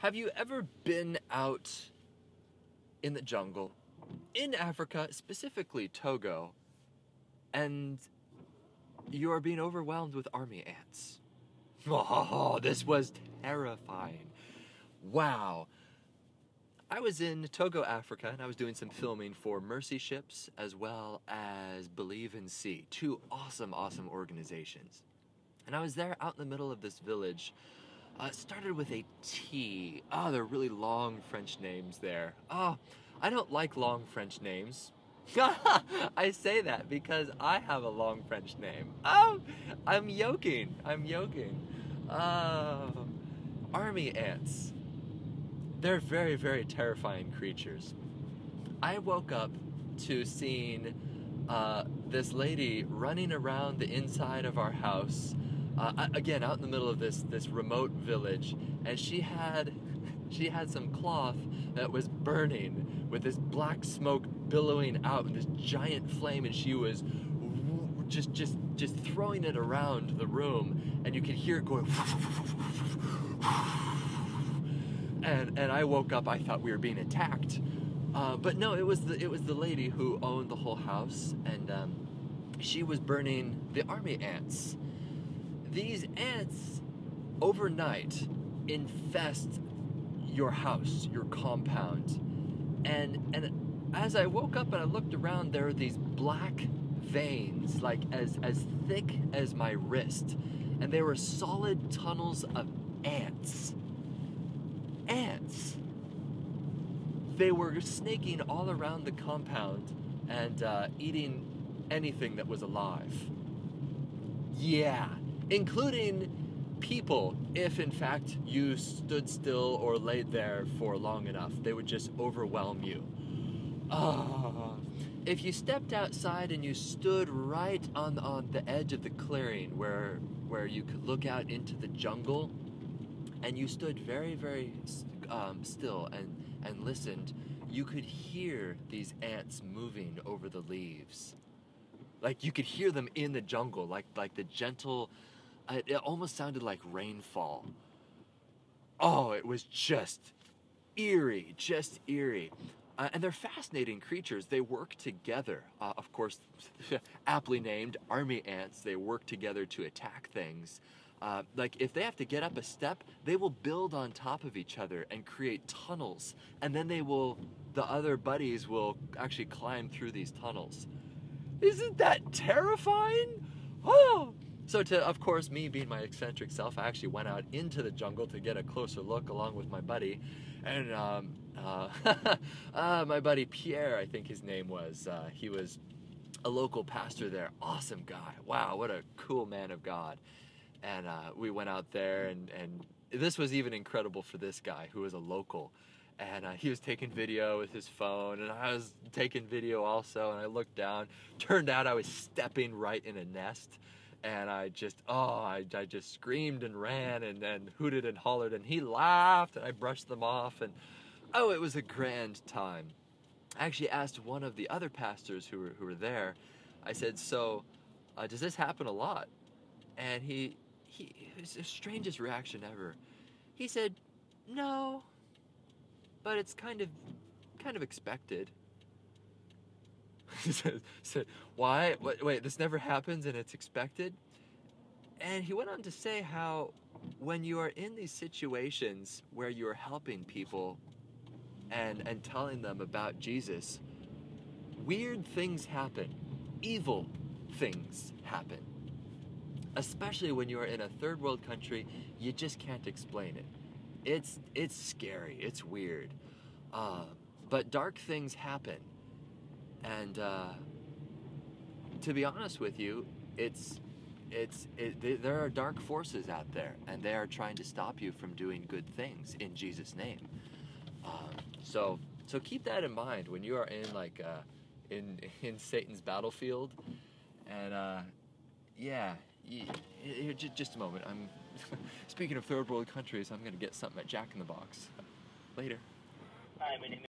Have you ever been out in the jungle, in Africa, specifically Togo, and you are being overwhelmed with army ants? Oh, this was terrifying. Wow. I was in Togo, Africa, and I was doing some filming for Mercy Ships as well as Believe in Sea, two awesome organizations. And I was there out in the middle of this village. It started with a T. Oh, they're really long French names there. Oh, I don't like long French names. I say that because I have a long French name. Oh, I'm yoking. Army ants. They're very terrifying creatures. I woke up to seeing this lady running around the inside of our house, again out in the middle of this remote village, and she had some cloth that was burning with this black smoke billowing out in this giant flame, and she was just throwing it around the room, and you could hear it going. And I woke up, I thought we were being attacked. But no, it was the lady who owned the whole house, and she was burning the army ants. These ants, overnight, infest your house, your compound. And as I woke up and I looked around, there were these black veins, like as thick as my wrist. And they were solid tunnels of ants. Ants. They were snaking all around the compound and eating anything that was alive. Yeah, including people, if in fact you stood still or laid there for long enough. They would just overwhelm you. If you stepped outside and you stood right on the edge of the clearing where you could look out into the jungle, and you stood very still and listened, you could hear these ants moving over the leaves. Like you could hear them in the jungle, like the gentle, it almost sounded like rainfall. Oh, it was just eerie. And they're fascinating creatures. They work together. Of course, aptly named army ants, they work together to attack things. Like if they have to get up a step, they will build on top of each other and create tunnels, and then the other buddies will actually climb through these tunnels. Isn't that terrifying? Oh! So of course, me being my eccentric self, I actually went out into the jungle to get a closer look along with my buddy, and my buddy Pierre, I think his name was, he was a local pastor there. Awesome guy. Wow, what a cool man of God. And we went out there, and this was even incredible for this guy who was a local. And he was taking video with his phone, and I was taking video also, and I looked down. Turned out I was stepping right in a nest, and I just screamed and ran and then hooted and hollered, and he laughed, and I brushed them off, and oh, it was a grand time. I actually asked one of the other pastors who were there, I said, so does this happen a lot? And he was the strangest reaction ever. He said, no, but it's kind of expected. He said, why? Wait, this never happens and it's expected? And he went on to say how when you are in these situations where you are helping people and telling them about Jesus, weird things happen. Evil things happen. Especially when you're in a third world country, you just can't explain it. It's scary, it's weird. But dark things happen. And to be honest with you, there are dark forces out there, and they are trying to stop you from doing good things in Jesus' name. So keep that in mind when you are in in Satan's battlefield. And yeah. Just a moment. I'm speaking of third world countries. I'm gonna get something at Jack in the Box. Later. Hi, my name is